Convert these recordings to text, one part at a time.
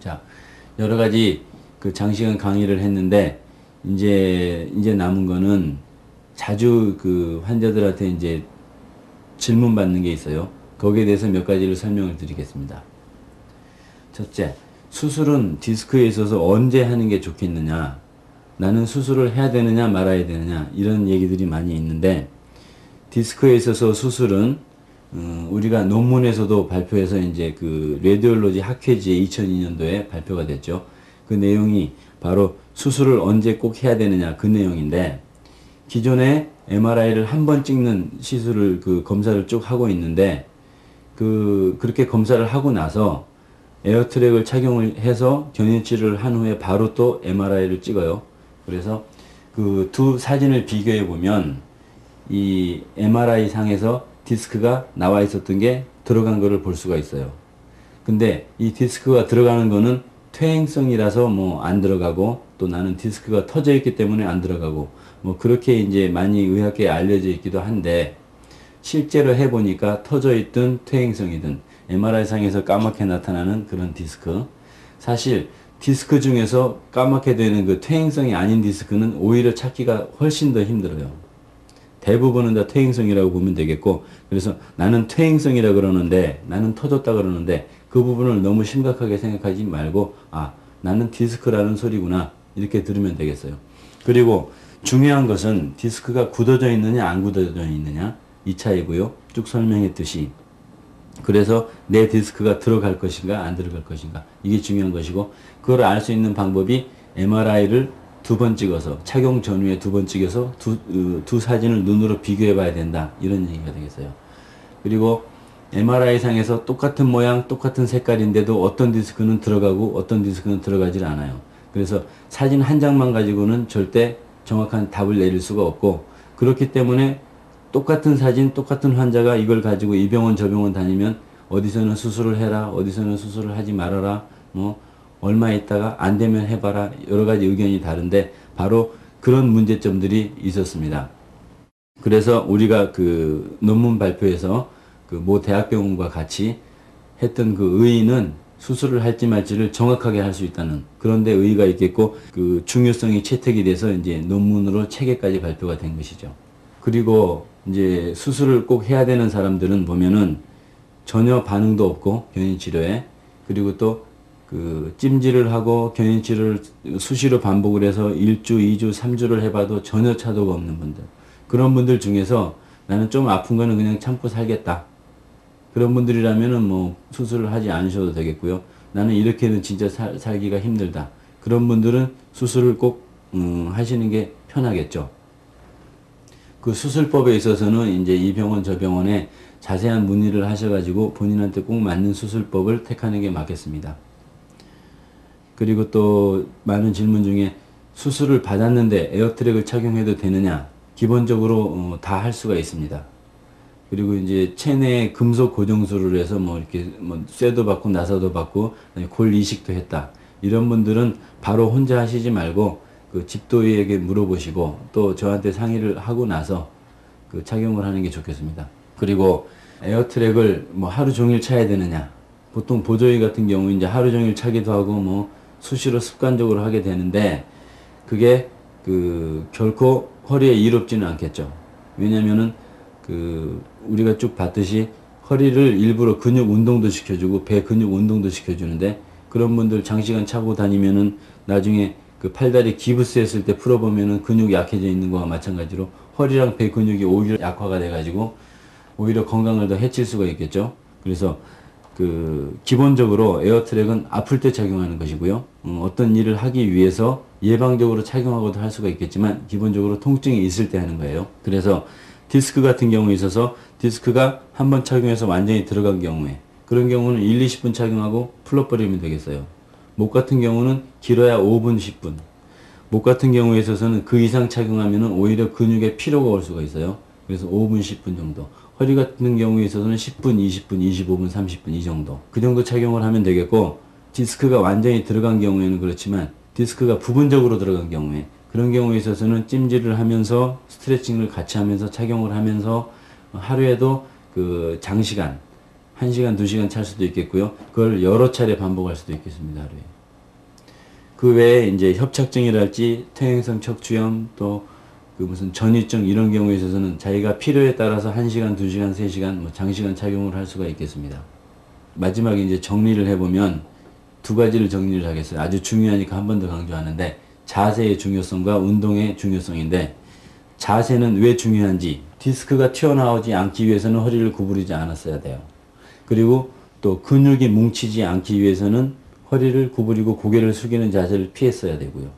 자, 여러 가지 그 장시간 강의를 했는데, 이제 남은 거는 자주 그 환자들한테 이제 질문 받는 게 있어요. 거기에 대해서 몇 가지를 설명을 드리겠습니다. 첫째, 수술은 디스크에 있어서 언제 하는 게 좋겠느냐? 나는 수술을 해야 되느냐 말아야 되느냐? 이런 얘기들이 많이 있는데, 디스크에 있어서 수술은 우리가 논문에서도 발표해서 이제 그 레디올로지 학회지에 2002년도에 발표가 됐죠. 그 내용이 바로 수술을 언제 꼭 해야 되느냐 그 내용인데, 기존에 MRI를 한 번 찍는 시술을 그 검사를 쭉 하고 있는데, 그렇게 검사를 하고 나서 에어트랙을 착용을 해서 견인치료를 한 후에 바로 또 MRI를 찍어요. 그래서 그 두 사진을 비교해 보면 이 MRI 상에서 디스크가 나와 있었던 게 들어간 거를 볼 수가 있어요. 근데 이 디스크가 들어가는 거는 퇴행성이라서 뭐 안 들어가고, 또 나는 디스크가 터져 있기 때문에 안 들어가고, 뭐 그렇게 이제 많이 의학계에 알려져 있기도 한데, 실제로 해보니까 터져 있든 퇴행성이든 MRI 상에서 까맣게 나타나는 그런 디스크, 사실 디스크 중에서 까맣게 되는 그 퇴행성이 아닌 디스크는 오히려 찾기가 훨씬 더 힘들어요. 대부분은 다 퇴행성이라고 보면 되겠고, 그래서 나는 퇴행성이라 그러는데, 나는 터졌다 그러는데, 그 부분을 너무 심각하게 생각하지 말고, 아, 나는 디스크라는 소리구나, 이렇게 들으면 되겠어요. 그리고 중요한 것은 디스크가 굳어져 있느냐 안 굳어져 있느냐 이 차이고요. 쭉 설명했듯이, 그래서 내 디스크가 들어갈 것인가 안 들어갈 것인가, 이게 중요한 것이고, 그걸 알 수 있는 방법이 MRI를 두 번 찍어서, 착용 전후에 두 번 찍어서 두 사진을 눈으로 비교해 봐야 된다, 이런 얘기가 되겠어요. 그리고 MRI 상에서 똑같은 모양 똑같은 색깔인데도 어떤 디스크는 들어가고 어떤 디스크는 들어가질 않아요. 그래서 사진 한 장만 가지고는 절대 정확한 답을 내릴 수가 없고, 그렇기 때문에 똑같은 사진 똑같은 환자가 이걸 가지고 이 병원 저 병원 다니면 어디서는 수술을 해라, 어디서는 수술을 하지 말아라, 뭐 얼마 있다가 안 되면 해봐라, 여러 가지 의견이 다른데, 바로 그런 문제점들이 있었습니다. 그래서 우리가 그 논문 발표에서 그 모 대학병원과 같이 했던 그 의의는 수술을 할지 말지를 정확하게 할 수 있다는, 그런데 의의가 있겠고, 그 중요성이 채택이 돼서 이제 논문으로 체계까지 발표가 된 것이죠. 그리고 이제 수술을 꼭 해야 되는 사람들은 보면은 전혀 반응도 없고 견인치료에, 그리고 또 그 찜질을 하고 견인치료를 수시로 반복을 해서 1주, 2주, 3주를 해봐도 전혀 차도가 없는 분들, 그런 분들 중에서 나는 좀 아픈 거는 그냥 참고 살겠다, 그런 분들이라면은 뭐 수술을 하지 않으셔도 되겠고요. 나는 이렇게는 진짜 살기가 힘들다, 그런 분들은 수술을 꼭 하시는 게 편하겠죠. 그 수술법에 있어서는 이제 이 병원 저 병원에 자세한 문의를 하셔가지고 본인한테 꼭 맞는 수술법을 택하는 게 맞겠습니다. 그리고 또 많은 질문 중에 수술을 받았는데 에어트랙을 착용해도 되느냐, 기본적으로 다 할 수가 있습니다. 그리고 이제 체내에 금속 고정술을 해서 뭐 이렇게 뭐 쇠도 받고 나사도 받고 골 이식도 했다, 이런 분들은 바로 혼자 하시지 말고 그 집도의에게 물어보시고 또 저한테 상의를 하고 나서 그 착용을 하는 게 좋겠습니다. 그리고 에어트랙을 뭐 하루 종일 차야 되느냐, 보통 보조의 같은 경우 이제 하루 종일 차기도 하고 뭐 수시로 습관적으로 하게 되는데, 그게 그 결코 허리에 이롭지는 않겠죠. 왜냐면은 그 우리가 쭉 봤듯이 허리를 일부러 근육 운동도 시켜주고 배 근육 운동도 시켜주는데, 그런 분들 장시간 차고 다니면은 나중에 그 팔다리 기부스 했을 때 풀어보면은 근육이 약해져 있는 거와 마찬가지로 허리랑 배 근육이 오히려 약화가 돼가지고 오히려 건강을 더 해칠 수가 있겠죠. 그래서 그 기본적으로 에어트랙은 아플 때 착용하는 것이고요. 어떤 일을 하기 위해서 예방적으로 착용하고도 할 수가 있겠지만 기본적으로 통증이 있을 때 하는 거예요. 그래서 디스크 같은 경우에 있어서 디스크가 한번 착용해서 완전히 들어간 경우에, 그런 경우는 1, 20분 착용하고 풀어버리면 되겠어요. 목 같은 경우는 길어야 5분, 10분. 목 같은 경우에 있어서는 그 이상 착용하면 오히려 근육에 피로가 올 수가 있어요. 그래서 5분, 10분 정도. 허리 같은 경우에 있어서는 10분, 20분, 25분, 30분 이 정도. 그 정도 착용을 하면 되겠고, 디스크가 완전히 들어간 경우에는 그렇지만 디스크가 부분적으로 들어간 경우에, 그런 경우에 있어서는 찜질을 하면서 스트레칭을 같이 하면서 착용을 하면서 하루에도 그 장시간 1시간, 2시간 찰 수도 있겠고요. 그걸 여러 차례 반복할 수도 있겠습니다. 하루에. 그 외에 이제 협착증이랄지 퇴행성 척추염 또 그 무슨 전이증 이런 경우에 있어서는 자기가 필요에 따라서 1시간, 2시간, 3시간 뭐 장시간 착용을 할 수가 있겠습니다. 마지막에 이제 정리를 해보면 두 가지를 정리를 하겠어요. 아주 중요하니까 한 번 더 강조하는데 자세의 중요성과 운동의 중요성인데 자세는 왜 중요한지 디스크가 튀어나오지 않기 위해서는 허리를 구부리지 않았어야 돼요. 그리고 또 근육이 뭉치지 않기 위해서는 허리를 구부리고 고개를 숙이는 자세를 피했어야 되고요.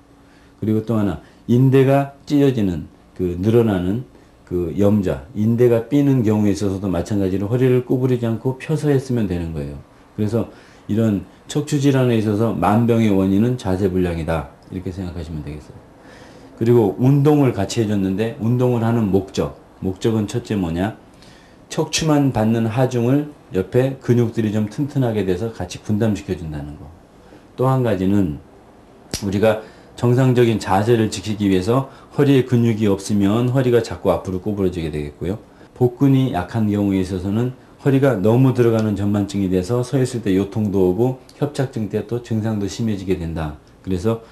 그리고 또 하나 인대가 찢어지는 그 늘어나는 그 염좌, 인대가 삐는 경우에 있어서도 마찬가지로 허리를 구부리지 않고 펴서 했으면 되는 거예요. 그래서 이런 척추 질환에 있어서 만병의 원인은 자세 불량이다. 이렇게 생각하시면 되겠어요. 그리고 운동을 같이 해줬는데 운동을 하는 목적은 첫째 뭐냐? 척추만 받는 하중을 옆에 근육들이 좀 튼튼하게 돼서 같이 분담시켜 준다는 거. 또 한 가지는 우리가 정상적인 자세를 지키기 위해서 허리에 근육이 없으면 허리가 자꾸 앞으로 구부러지게 되겠고요. 복근이 약한 경우에 있어서는 허리가 너무 들어가는 전만증이 돼서 서 있을 때 요통도 오고 협착증 때 또 증상도 심해지게 된다. 그래서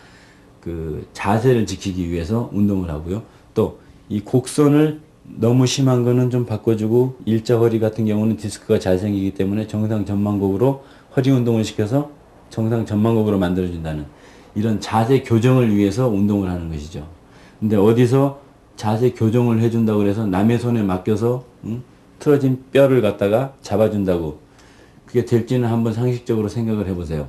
그 자세를 지키기 위해서 운동을 하고요. 또 이 곡선을 너무 심한 거는 좀 바꿔주고 일자 허리 같은 경우는 디스크가 잘 생기기 때문에 정상 전만곡으로 허리 운동을 시켜서 정상 전만곡으로 만들어준다는 이런 자세 교정을 위해서 운동을 하는 것이죠. 근데 어디서 자세 교정을 해준다고 해서 남의 손에 맡겨서 틀어진 뼈를 갖다가 잡아준다고 그게 될지는 한번 상식적으로 생각을 해보세요.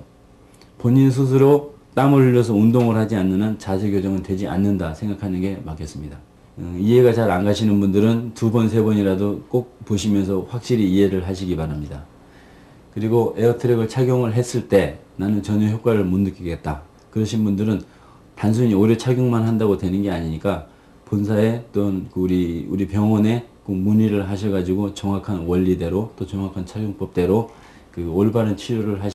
본인 스스로 땀을 흘려서 운동을 하지 않는 한 자세 교정은 되지 않는다 생각하는 게 맞겠습니다. 이해가 잘 안 가시는 분들은 2번, 3번이라도 꼭 보시면서 확실히 이해를 하시기 바랍니다. 그리고 에어트랙을 착용을 했을 때 나는 전혀 효과를 못 느끼겠다. 그러신 분들은 단순히 오래 착용만 한다고 되는 게 아니니까 본사에 또는 우리 병원에 꼭 문의를 하셔가지고 정확한 원리대로 또 정확한 착용법대로 그 올바른 치료를 하시